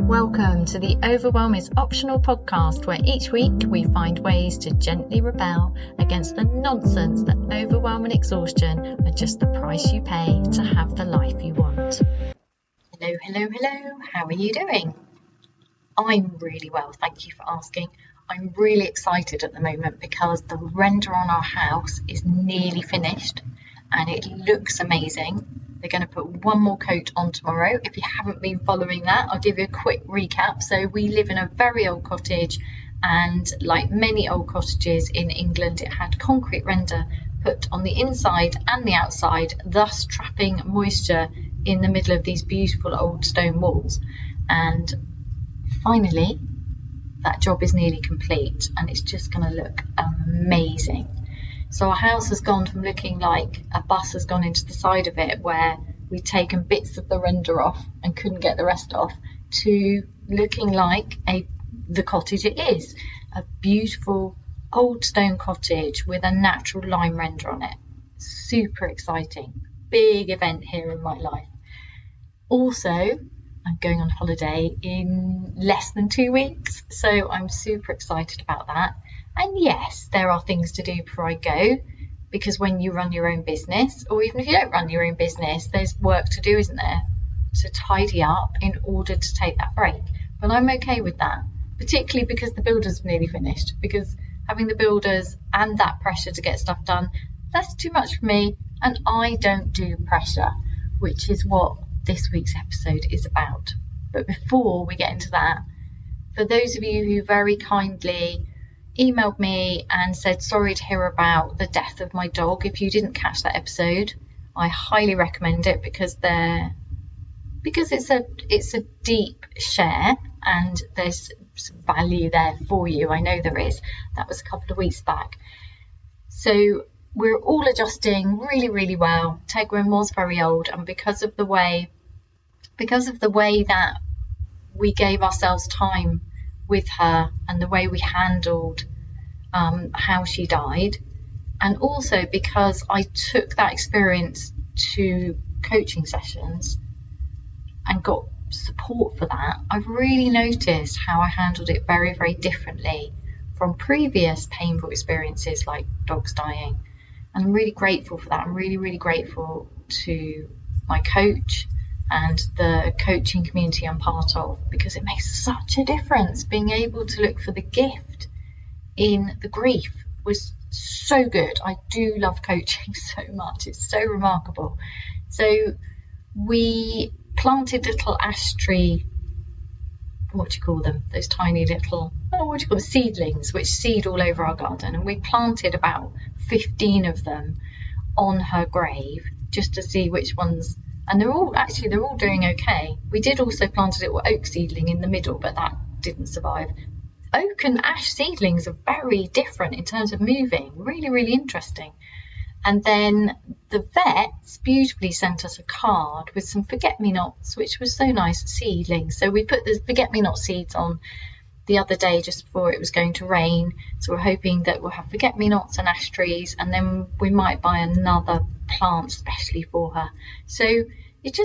Welcome to the Overwhelm is Optional podcast, where each week we find ways to gently rebel against the nonsense that overwhelm and exhaustion are just the price you pay to have the life you want. Hello. How are you doing? I'm really well, thank you for asking. I'm really excited at the moment because the render on our house is nearly finished and it looks amazing. They're going to put one more coat on tomorrow. If you haven't been following that, I'll give you a quick recap. So we live in a very old cottage, and like many old cottages in England, it had concrete render put on the inside and the outside, thus trapping moisture in the middle of these beautiful old stone walls. And finally, that job is nearly complete and it's just going to look amazing. So our house has gone from looking like a bus has gone into the side of it, where we'd taken bits of the render off and couldn't get the rest off, to looking like the cottage it is. A beautiful old stone cottage with a natural lime render on it. Super exciting. Big event here in my life. Also, I'm going on holiday in less than 2 weeks, so I'm super excited about that. And yes, there are things to do before I go, because when you run your own business, or even if you don't run your own business, there's work to do, isn't there, to tidy up in order to take that break. But I'm okay with that, particularly because the builder's nearly finished, because having the builders and that pressure to get stuff done, that's too much for me, and I don't do pressure, which is what this week's episode is about. But before we get into that, for those of you who very kindly emailed me and said sorry to hear about the death of my dog, if you didn't catch that episode, I highly recommend it, because it's a deep share and there's some value there for you. I know there is. That was a couple of weeks back. So we're all adjusting really well. Tegwin was very old, and because of the way that we gave ourselves time with her and the way we handled how she died, and also because I took that experience to coaching sessions and got support for that, I've really noticed how I handled it very differently from previous painful experiences like dogs dying. And I'm really grateful for that. I'm really grateful to my coach and the coaching community I'm part of, because it makes such a difference. Being able to look for the gift in the grief was so good. I do love coaching so much. It's so remarkable. So we planted little ash tree, what do you call them? Those tiny little, seedlings, which seed all over our garden. And we planted about 15 of them on her grave just to see which ones. And they're all doing okay. We did also plant a little oak seedling in the middle, but that didn't survive. Oak and ash seedlings are very different in terms of moving. Really interesting. And then the vets beautifully sent us a card with some forget-me-nots, which was so nice, seedlings. So we put the forget-me-not seeds on the other day just before it was going to rain. So we're hoping that we'll have forget-me-nots and ash trees, and then we might buy another plant specially for her. So it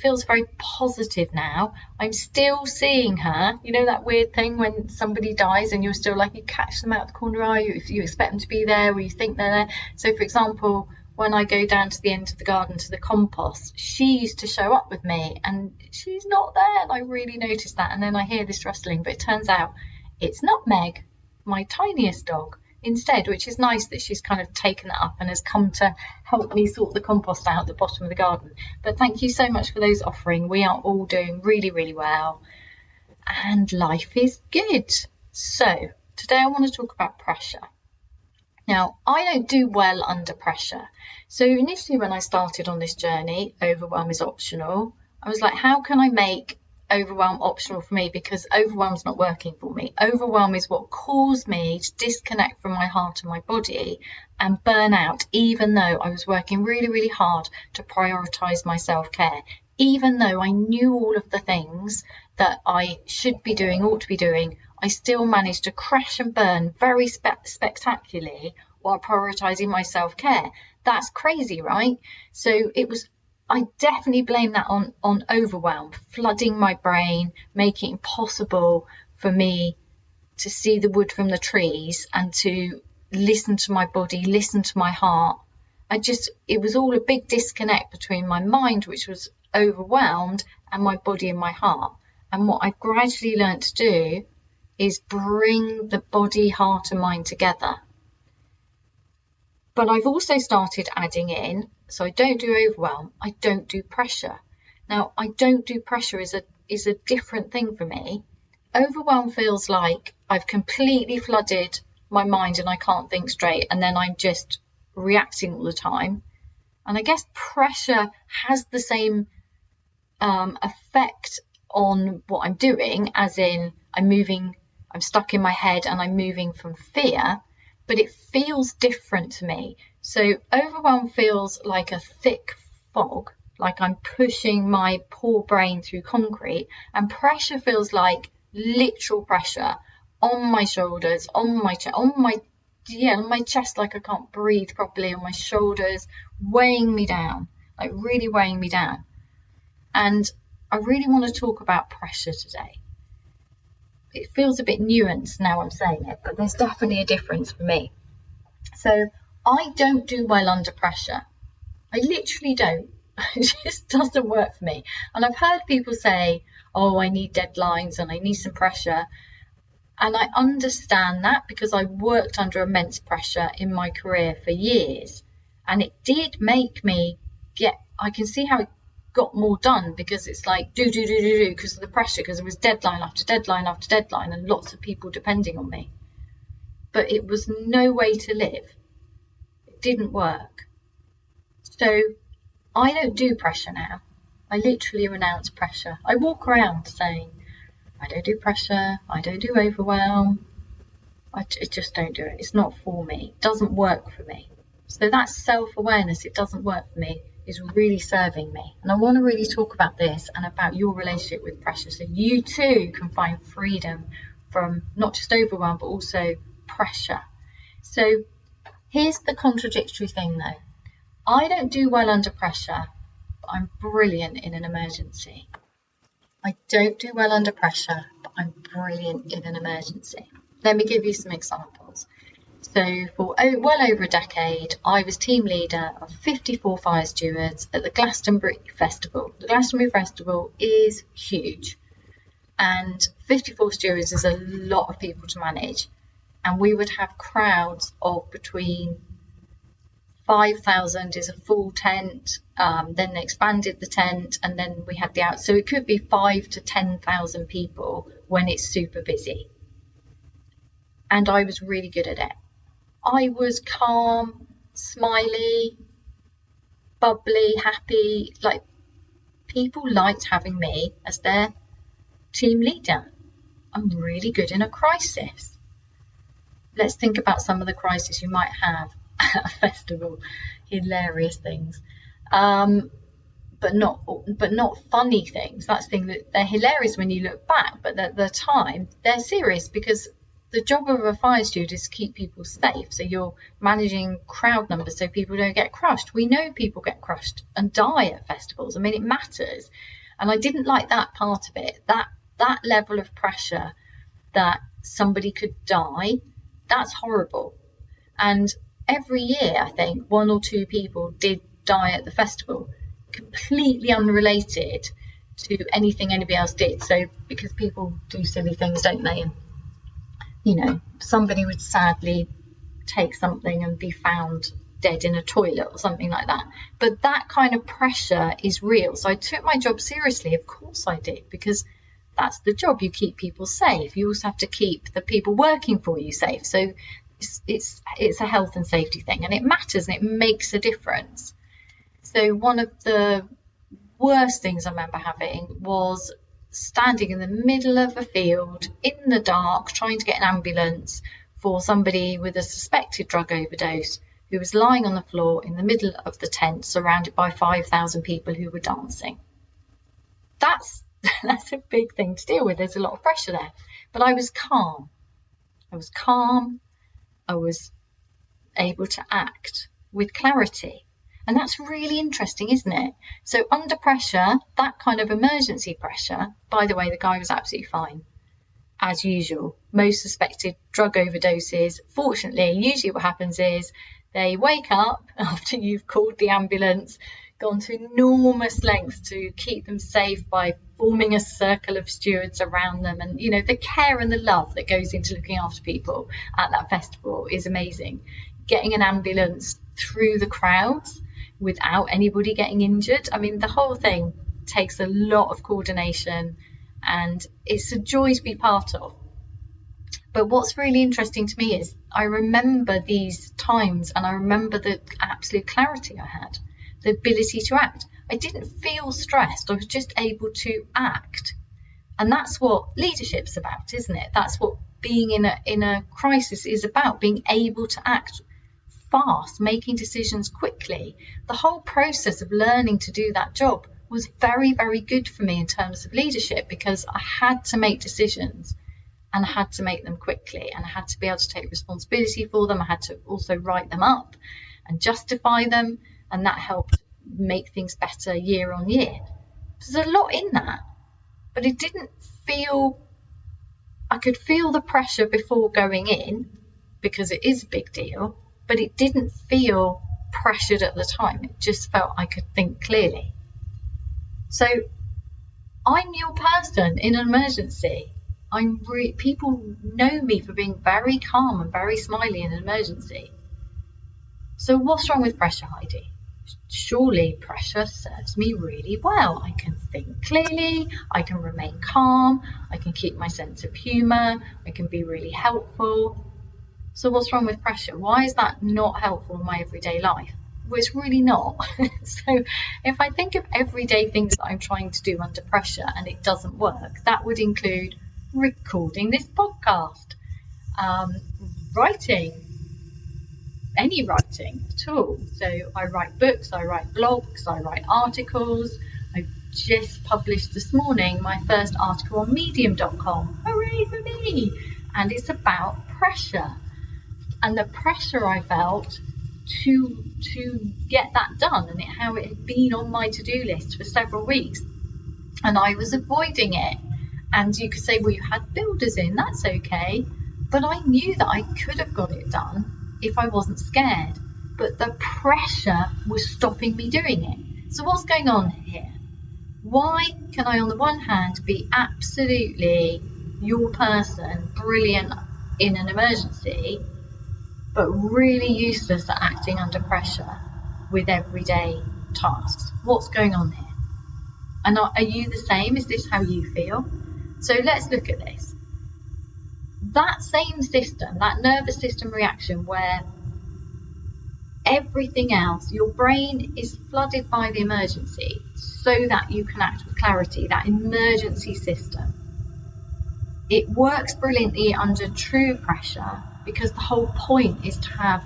feels very positive now. I'm still seeing her. You know that weird thing when somebody dies and you're still like, you catch them out the corner of your eye, if you expect them to be there or you think they're there. So for example, when I go down to the end of the garden to the compost, she used to show up with me and she's not there, and I really noticed that. And then I hear this rustling, but it turns out it's not Meg, my tiniest dog, instead, which is nice that she's kind of taken that up and has come to help me sort the compost out at the bottom of the garden. But thank you so much for those offering. We are all doing really well, and life is good. So today I want to talk about pressure. Now, I don't do well under pressure. So initially when I started on this journey, overwhelm is optional, I was like, how can I make overwhelm optional for me? Because overwhelm's not working for me. Overwhelm is what caused me to disconnect from my heart and my body and burn out, even though I was working really hard to prioritize my self-care. Even though I knew all of the things that I should be doing, ought to be doing, I still managed to crash and burn very spectacularly while prioritizing my self-care. That's crazy, right? So it was I definitely blame that on overwhelm, flooding my brain, making it impossible for me to see the wood from the trees and to listen to my body, listen to my heart. It was all a big disconnect between my mind, which was overwhelmed, and my body and my heart. And what I've gradually learned to do is bring the body, heart and mind together. But I've also started adding in, so I don't do overwhelm, I don't do pressure. Now, I don't do pressure is a different thing for me. Overwhelm feels like I've completely flooded my mind and I can't think straight, and then I'm just reacting all the time. And I guess pressure has the same effect on what I'm doing, as in I'm stuck in my head and I'm moving from fear, but it feels different to me. So overwhelm feels like a thick fog, like I'm pushing my poor brain through concrete, and pressure feels like literal pressure on my shoulders, on my chest, on my chest, like I can't breathe properly, on my shoulders, weighing me down, like really weighing me down. And I really want to talk about pressure today. It feels a bit nuanced now I'm saying it, but there's definitely a difference for me. So I don't do well under pressure. I literally don't. It just doesn't work for me. And I've heard people say, oh, I need deadlines and I need some pressure. And I understand that because I worked under immense pressure in my career for years. And it did make me I can see how it got more done, because it's like do because of the pressure, because it was deadline after deadline after deadline and lots of people depending on me. But it was no way to live. It didn't work. So I don't do pressure now. I literally renounce pressure. I walk around saying, I don't do pressure, I don't do overwhelm, I just don't do it. It's not for me. It doesn't work for me. So that self-awareness, it doesn't work for me, is really serving me. And I want to really talk about this and about your relationship with pressure, so you too can find freedom from not just overwhelm but also pressure. So here's the contradictory thing though. I don't do well under pressure, but I'm brilliant in an emergency. I don't do well under pressure, but I'm brilliant in an emergency. Let me give you some examples. So for well over a decade, I was team leader of 54 fire stewards at the Glastonbury Festival. The Glastonbury Festival is huge, and 54 stewards is a lot of people to manage. And we would have crowds of between 5,000 is a full tent, then they expanded the tent, and then we had so it could be 5,000 to 10,000 people when it's super busy. And I was really good at it. I was calm, smiley, bubbly, happy. Like, people liked having me as their team leader. I'm really good in a crisis. Let's think about some of the crises you might have at a festival. Hilarious things, but not funny things. That's the thing, that they're hilarious when you look back, but at the time they're serious, because the job of a fire steward is to keep people safe. So you're managing crowd numbers so people don't get crushed. We know people get crushed and die at festivals. I mean, it matters. And I didn't like that part of it, that level of pressure, that somebody could die. That's horrible. And every year, I think, one or two people did die at the festival, completely unrelated to anything anybody else did. So because people do silly things, don't they? And, somebody would sadly take something and be found dead in a toilet or something like that. But that kind of pressure is real. So I took my job seriously. Of course I did, because that's the job. You keep people safe. You also have to keep the people working for you safe. So it's a health and safety thing, and it matters, and it makes a difference. So one of the worst things I remember having was standing in the middle of a field in the dark trying to get an ambulance for somebody with a suspected drug overdose who was lying on the floor in the middle of the tent surrounded by 5,000 people who were dancing. That's a big thing to deal with. There's a lot of pressure there, but I was calm. I was able to act with clarity. And that's really interesting, isn't it? So under pressure, that kind of emergency pressure, by the way, the guy was absolutely fine, as usual. Most suspected drug overdoses. Fortunately, usually what happens is they wake up after you've called the ambulance, gone to enormous lengths to keep them safe by forming a circle of stewards around them. And, you know, the care and the love that goes into looking after people at that festival is amazing. Getting an ambulance through the crowds without anybody getting injured. I mean, the whole thing takes a lot of coordination and it's a joy to be part of. But what's really interesting to me is I remember these times and I remember the absolute clarity I had, the ability to act. I didn't feel stressed. I was just able to act. And that's what leadership's about, isn't it? That's what being in a crisis is about, being able to act fast, making decisions quickly. The whole process of learning to do that job was very, very good for me in terms of leadership, because I had to make decisions and I had to make them quickly, and I had to be able to take responsibility for them. I had to also write them up and justify them, and that helped make things better year on year. There's a lot in that, but it didn't feel, I could feel the pressure before going in because it is a big deal, but it didn't feel pressured at the time. It just felt I could think clearly. So I'm your person in an emergency. People know me for being very calm and very smiley in an emergency. So what's wrong with pressure, Heidi? Surely pressure serves me really well. I can think clearly, I can remain calm, I can keep my sense of humour, I can be really helpful. So what's wrong with pressure? Why is that not helpful in my everyday life? Well, it's really not. So if I think of everyday things that I'm trying to do under pressure and it doesn't work, that would include recording this podcast, writing, any writing at all. So I write books, I write blogs, I write articles. I just published this morning my first article on medium.com. Hooray for me! And it's about pressure and the pressure I felt to get that done, and how it had been on my to-do list for several weeks and I was avoiding it. And you could say, well, you had builders in, that's okay, but I knew that I could have got it done if I wasn't scared, but the pressure was stopping me doing it. So what's going on here? Why can I, on the one hand, be absolutely your person, brilliant in an emergency, but really useless at acting under pressure with everyday tasks? What's going on here? And are you the same? Is this how you feel? So let's look at this. That same system, that nervous system reaction where everything else, your brain is flooded by the emergency so that you can act with clarity, that emergency system. It works brilliantly under true pressure because the whole point is to have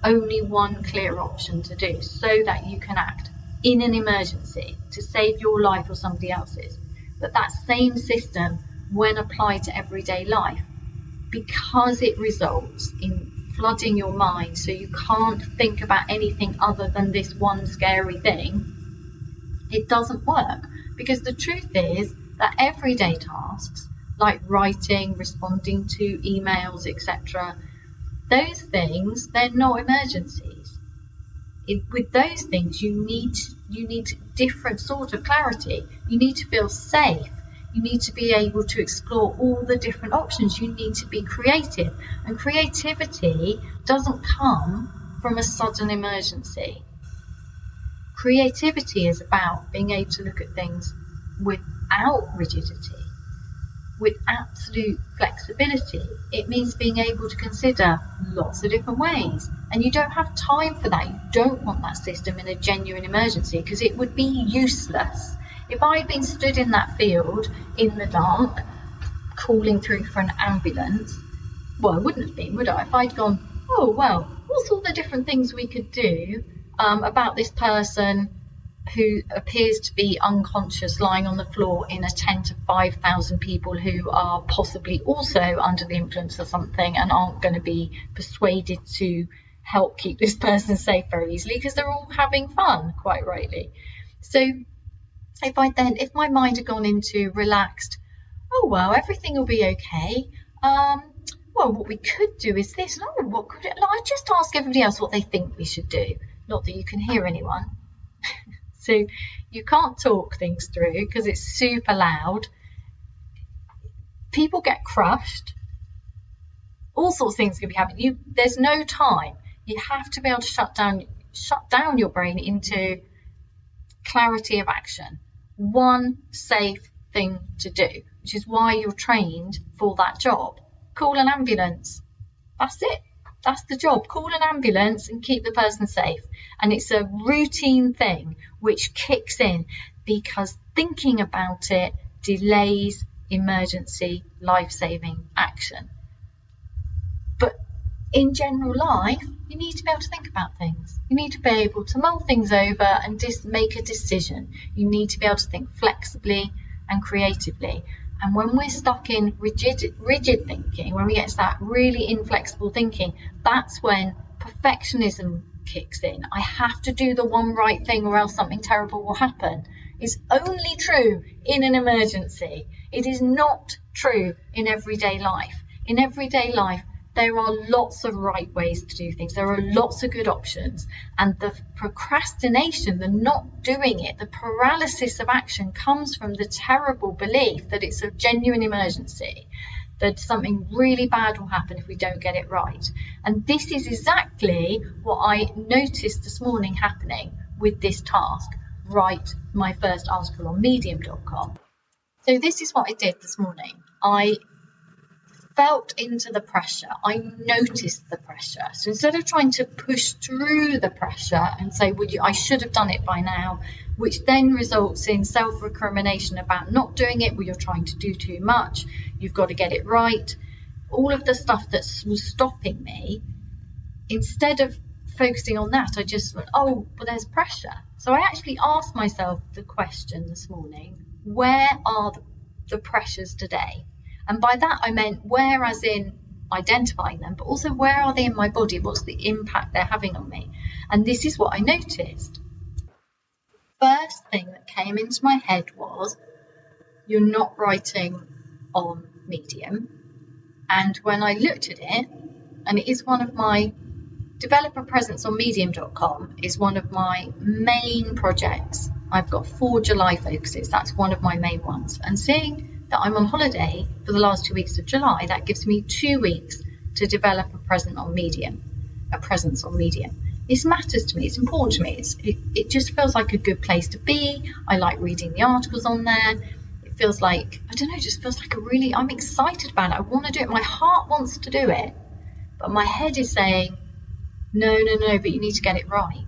only one clear option to do so that you can act in an emergency to save your life or somebody else's. But that same system, when applied to everyday life, because it results in flooding your mind so you can't think about anything other than this one scary thing, it doesn't work. Because the truth is that everyday tasks like writing, responding to emails, etc., those things, they're not emergencies. With those things, you need different sort of clarity. You need to feel safe. You need to be able to explore all the different options. You need to be creative. And creativity doesn't come from a sudden emergency. Creativity is about being able to look at things without rigidity, with absolute flexibility. It means being able to consider lots of different ways. And you don't have time for that. You don't want that system in a genuine emergency because it would be useless. If I'd been stood in that field in the dark, calling through for an ambulance, well, I wouldn't have been, would I? If I'd gone, oh, well, what's all the different things we could do about this person who appears to be unconscious lying on the floor in a tent of 5,000 people who are possibly also under the influence of something and aren't going to be persuaded to help keep this person safe very easily because they're all having fun, quite rightly. So if my mind had gone into relaxed, oh well, everything will be okay. Well, what we could do is this. Oh, what could it? I just ask everybody else what they think we should do. Not that you can hear anyone. So you can't talk things through because it's super loud. People get crushed. All sorts of things can be happening. There's no time. You have to be able to shut down your brain into clarity of action. One safe thing to do, which is why you're trained for that job. Call an ambulance. That's it. That's the job. Call an ambulance and keep the person safe. And it's a routine thing which kicks in because thinking about it delays emergency life-saving action. But in general life, you need to be able to think about things. You need to be able to mull things over and make a decision. You need to be able to think flexibly and creatively. And when we're stuck in rigid thinking, when we get to that really inflexible thinking, that's when perfectionism kicks in. I have to do the one right thing or else something terrible will happen. It's only true in an emergency. It is not true in everyday life. In everyday life, there are lots of right ways to do things. There are lots of good options. And the procrastination, the not doing it, the paralysis of action comes from the terrible belief that it's a genuine emergency, that something really bad will happen if we don't get it right. And this is exactly what I noticed this morning happening with this task, write my first article on medium.com. So this is what I did this morning. I felt into the pressure. I noticed the pressure. So instead of trying to push through the pressure and say, well, I should have done it by now, which then results in self-recrimination about not doing it, well, you're trying to do too much, you've got to get it right, all of the stuff that was stopping me, instead of focusing on that, I just went, oh, well, there's pressure. So I actually asked myself the question this morning, where are the pressures today? And by that, I meant where as in identifying them, but also where are they in my body? What's the impact they're having on me? And this is what I noticed. First thing that came into my head was, you're not writing on Medium. And when I looked at it, and it is one of my developer presence on medium.com is one of my main projects. I've got 4 July focuses. That's one of my main ones. And seeing that I'm on holiday for the last 2 weeks of July, that gives me 2 weeks to develop a presence on Medium. This matters to me. It's important to me. It just feels like a good place to be. I like reading the articles on there. It feels like, I don't know, it just feels like I'm excited about it. I want to do it. My heart wants to do it. But my head is saying, no, but you need to get it right.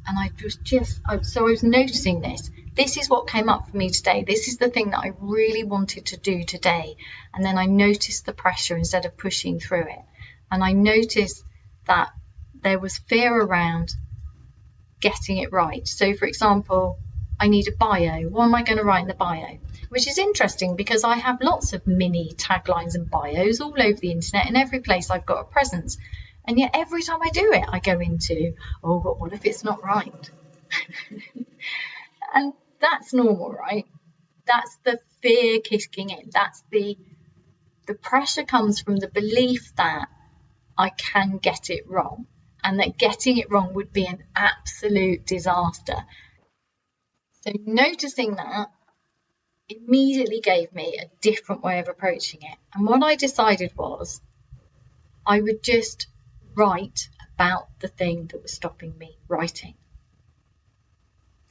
And I was noticing this. This is what came up for me today. This is the thing that I really wanted to do today. And then I noticed the pressure instead of pushing through it. And I noticed that there was fear around getting it right. So, for example, I need a bio. What am I going to write in the bio? Which is interesting because I have lots of mini taglines and bios all over the internet. In every place I've got a presence. And yet every time I do it, I go into, oh, but what if it's not right? And that's normal, right? That's the fear kicking in. That's the pressure comes from the belief that I can get it wrong and that getting it wrong would be an absolute disaster. So noticing that immediately gave me a different way of approaching it. And what I decided was I would just write about the thing that was stopping me writing.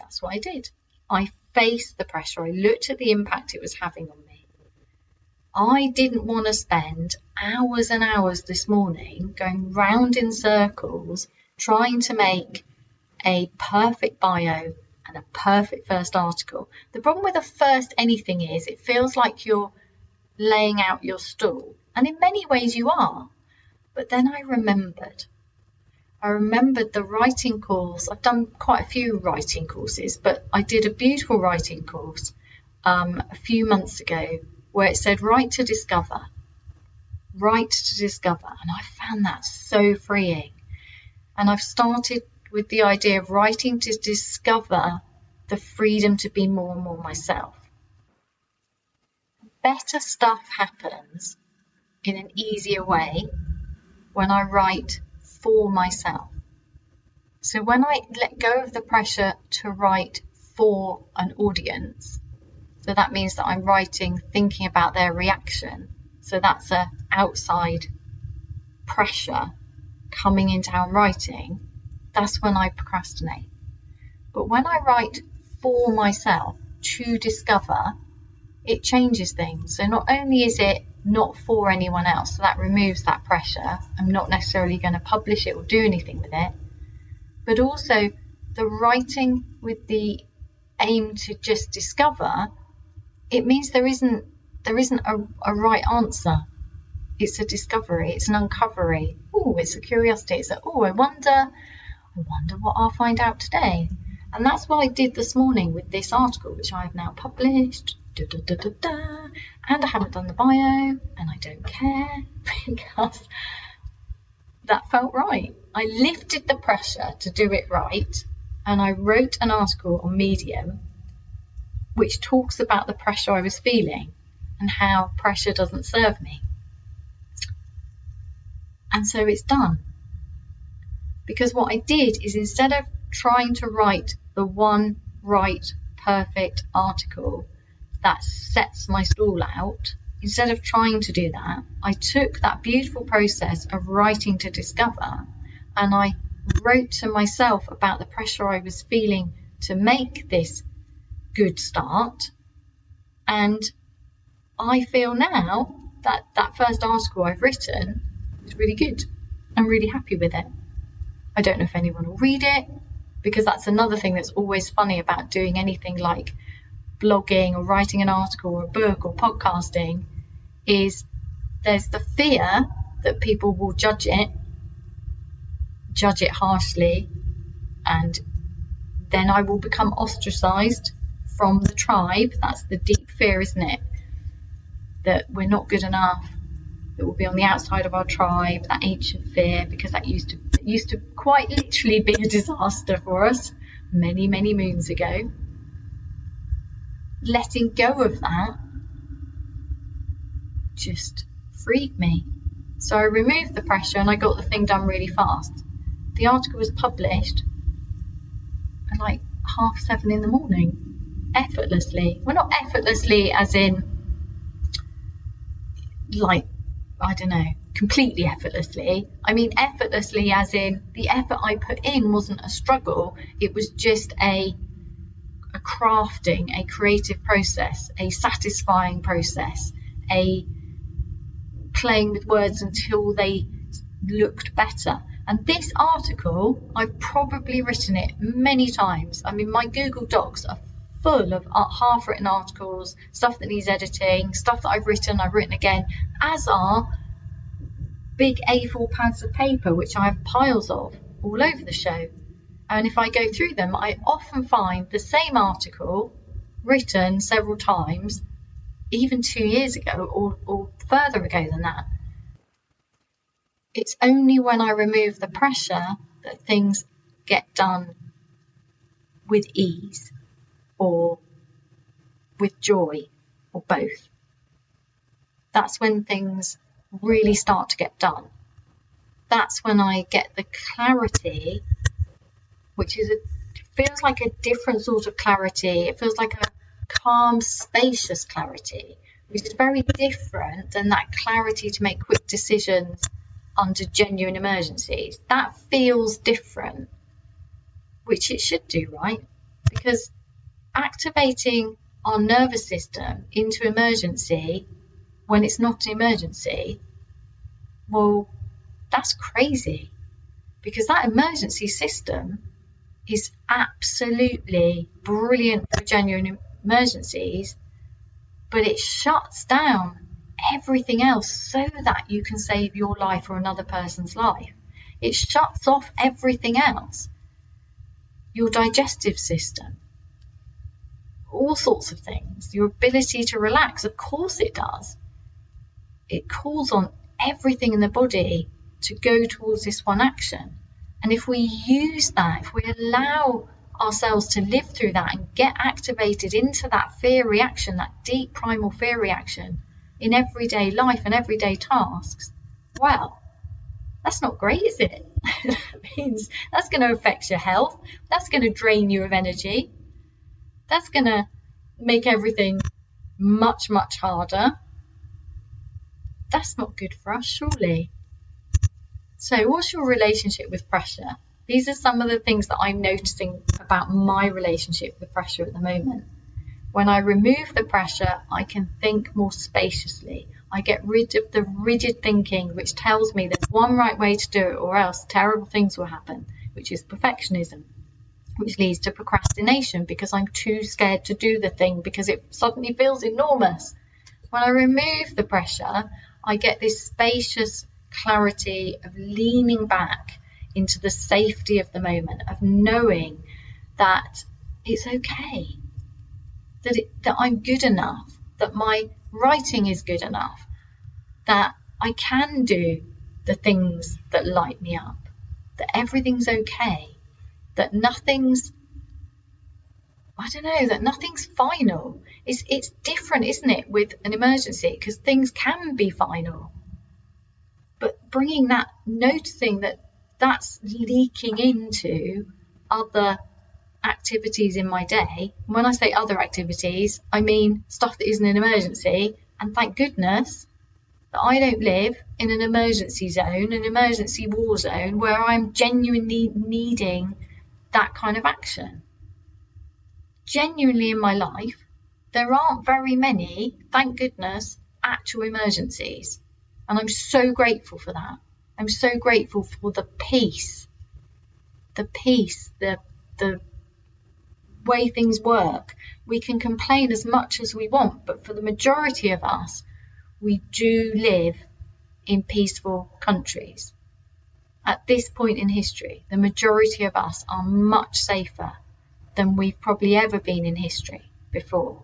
That's what I did. I faced the pressure. I looked at the impact it was having on me. I didn't want to spend hours and hours this morning going round in circles trying to make a perfect bio and a perfect first article. The problem with a first anything is it feels like you're laying out your stall. And in many ways you are. But then I remembered the writing course. I've done quite a few writing courses, but I did a beautiful writing course a few months ago where it said write to discover. And I found that so freeing And I've started with the idea of writing to discover the freedom to be more and more myself. Better stuff happens in an easier way when I write for myself. So when I let go of the pressure to write for an audience, so that means that I'm writing thinking about their reaction. So that's an outside pressure coming into how I'm writing. That's when I procrastinate. But when I write for myself to discover, it changes things. So not only is it not for anyone else, so that removes that pressure. I'm not necessarily going to publish it or do anything with it. But also the writing with the aim to just discover, it means there isn't a right answer. It's a discovery, it's an uncovery. Oh, it's a curiosity. It's a, I wonder what I'll find out today. And that's what I did this morning with this article, which I have now published. And I haven't done the bio, and I don't care because that felt right. I lifted the pressure to do it right, and I wrote an article on Medium which talks about the pressure I was feeling and how pressure doesn't serve me. And so it's done. Because what I did is, instead of trying to write the one right, perfect article that sets my stall out, instead of trying to do that, I took that beautiful process of writing to discover, and I wrote to myself about the pressure I was feeling to make this good start. And I feel now that that first article I've written is really good. I'm really happy with it. I don't know if anyone will read it, because that's another thing that's always funny about doing anything like blogging or writing an article or a book or podcasting, is there's the fear that people will judge it harshly, and then I will become ostracized from the tribe. That's the deep fear, isn't it? That we're not good enough, that we'll be on the outside of our tribe, that ancient fear, because that used to quite literally be a disaster for us many, many moons ago. Letting go of that just freed me. So I removed the pressure and I got the thing done really fast. The article was published at like 7:30 in the morning, effortlessly. Well, not effortlessly as in, like, I don't know, completely effortlessly. I mean effortlessly as in the effort I put in wasn't a struggle. It was just a crafting, a creative process, a satisfying process, a playing with words until they looked better. And this article, I've probably written it many times. I mean, my Google Docs are full of half-written articles, stuff that needs editing, stuff that I've written again, as are big A4 pads of paper, which I have piles of all over the show. And if I go through them, I often find the same article written several times, even 2 years ago or further ago than that. It's only when I remove the pressure that things get done with ease or with joy or both. That's when things really start to get done. That's when I get the clarity, which is feels like a different sort of clarity. It feels like a calm, spacious clarity, which is very different than that clarity to make quick decisions under genuine emergencies. That feels different, which it should do, right? Because activating our nervous system into emergency when it's not an emergency, well, that's crazy, because that emergency system is absolutely brilliant for genuine emergencies, but it shuts down everything else so that you can save your life or another person's life. It shuts off everything else. Your digestive system, all sorts of things, your ability to relax, of course it does. It calls on everything in the body to go towards this one action. And if we use that, if we allow ourselves to live through that and get activated into that fear reaction, that deep primal fear reaction in everyday life and everyday tasks, well, that's not great, is it? That means that's going to affect your health. That's going to drain you of energy. That's going to make everything much, much harder. That's not good for us, surely. So what's your relationship with pressure? These are some of the things that I'm noticing about my relationship with pressure at the moment. When I remove the pressure, I can think more spaciously. I get rid of the rigid thinking, which tells me there's one right way to do it or else terrible things will happen, which is perfectionism, which leads to procrastination because I'm too scared to do the thing because it suddenly feels enormous. When I remove the pressure, I get this spacious clarity of leaning back into the safety of the moment, of knowing that it's okay, that I'm good enough, that my writing is good enough, that I can do the things that light me up, that everything's okay, that nothing's final. It's different, isn't it, with an emergency, because things can be final. But bringing that, noticing that that's leaking into other activities in my day. When I say other activities, I mean stuff that isn't an emergency. And thank goodness that I don't live in an emergency zone, an emergency war zone, where I'm genuinely needing that kind of action. Genuinely in my life, there aren't very many, thank goodness, actual emergencies. And I'm so grateful for that. I'm so grateful for the peace, the way things work. We can complain as much as we want, but for the majority of us, we do live in peaceful countries. At this point in history, the majority of us are much safer than we've probably ever been in history before.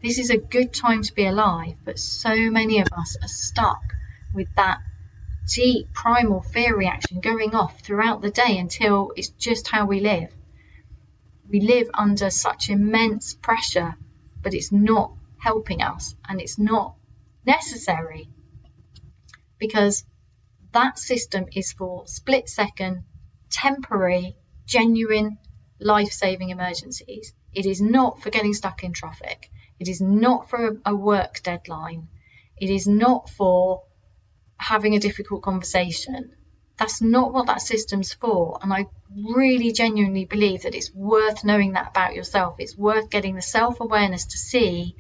This is a good time to be alive, but so many of us are stuck with that deep primal fear reaction going off throughout the day until it's just how we live. We live under such immense pressure, but it's not helping us, and it's not necessary, because that system is for split-second, temporary, genuine, life-saving emergencies. It is not for getting stuck in traffic. It is not for a work deadline. It is not for having a difficult conversation. That's not what that system's for. And I really genuinely believe that it's worth knowing that about yourself. It's worth getting the self-awareness to see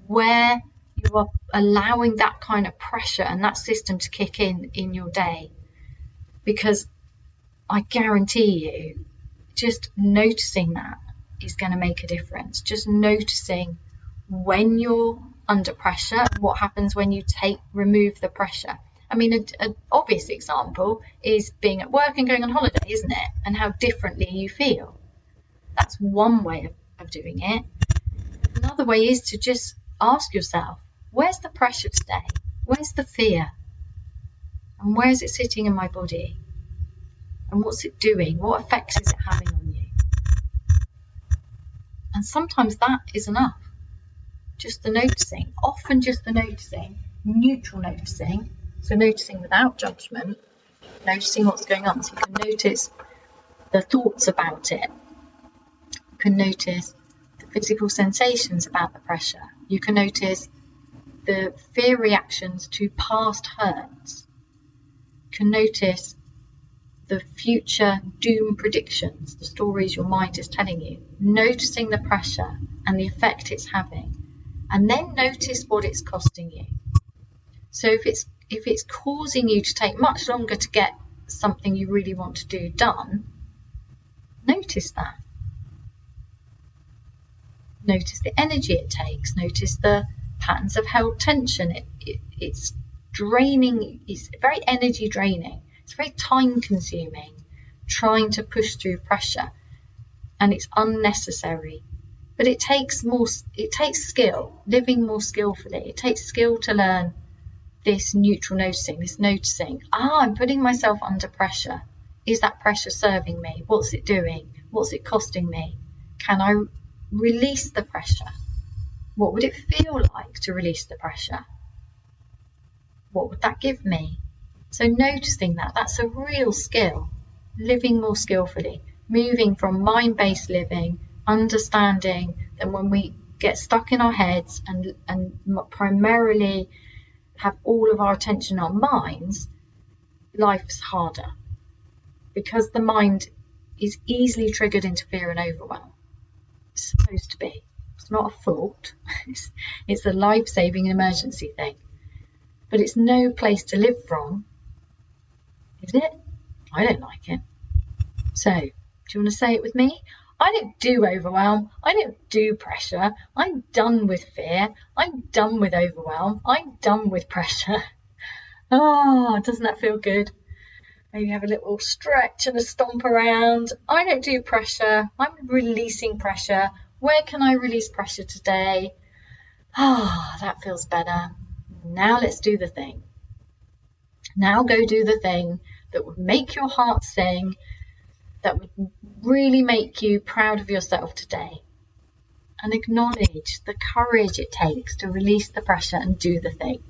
where you are allowing that kind of pressure and that system to kick in your day. Because I guarantee you, just noticing that is going to make a difference. Just noticing when you're under pressure, what happens when you remove the pressure. I mean, an obvious example is being at work and going on holiday, isn't it? And how differently you feel. That's one way of doing it. Another way is to just ask yourself, where's the pressure today? Where's the fear? And where is it sitting in my body? And what's it doing? What effects is it having on you? And sometimes that is enough. Just the noticing, often just the noticing, neutral noticing. So noticing without judgment, noticing what's going on. So you can notice the thoughts about it. You can notice the physical sensations about the pressure. You can notice the fear reactions to past hurts. You can notice the future doom predictions, the stories your mind is telling you. Noticing the pressure and the effect it's having. And then notice what it's costing you. So if it's causing you to take much longer to get something you really want to do done, notice that. Notice the energy it takes. Notice the patterns of held tension. It's draining. It's very energy draining. It's very time consuming trying to push through pressure, and it's unnecessary. But it takes skill, living more skillfully. It takes skill to learn this neutral noticing, I'm putting myself under pressure. Is that pressure serving me? What's it doing? What's it costing me? Can I release the pressure? What would it feel like to release the pressure? What would that give me? So noticing that's a real skill. Living more skillfully, moving from mind-based living, understanding that when we get stuck in our heads and primarily have all of our attention on minds, life's harder because the mind is easily triggered into fear and overwhelm. It's supposed to be. It's not a fault. It's a life-saving emergency thing. But it's no place to live from, is it? I don't like it. So, do you want to say it with me? I don't do overwhelm. I don't do pressure. I'm done with fear. I'm done with overwhelm. I'm done with pressure. Oh, doesn't that feel good? Maybe have a little stretch and a stomp around. I don't do pressure. I'm releasing pressure. Where can I release pressure today? Ah, that feels better. Now let's do the thing. Now go do the thing that would make your heart sing, that would really make you proud of yourself today. And acknowledge the courage it takes to release the pressure and do the thing.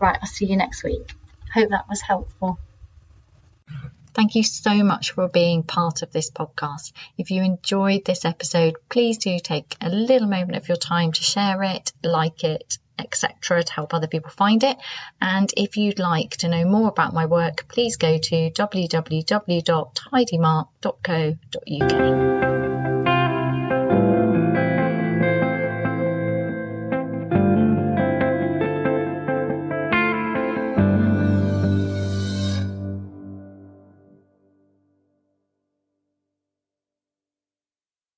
Right, I'll see you next week. Hope that was helpful. Thank you so much for being part of this podcast. If you enjoyed this episode, please do take a little moment of your time to share it, like it, etc. to help other people find it. And if you'd like to know more about my work, please go to www.tidymark.co.uk.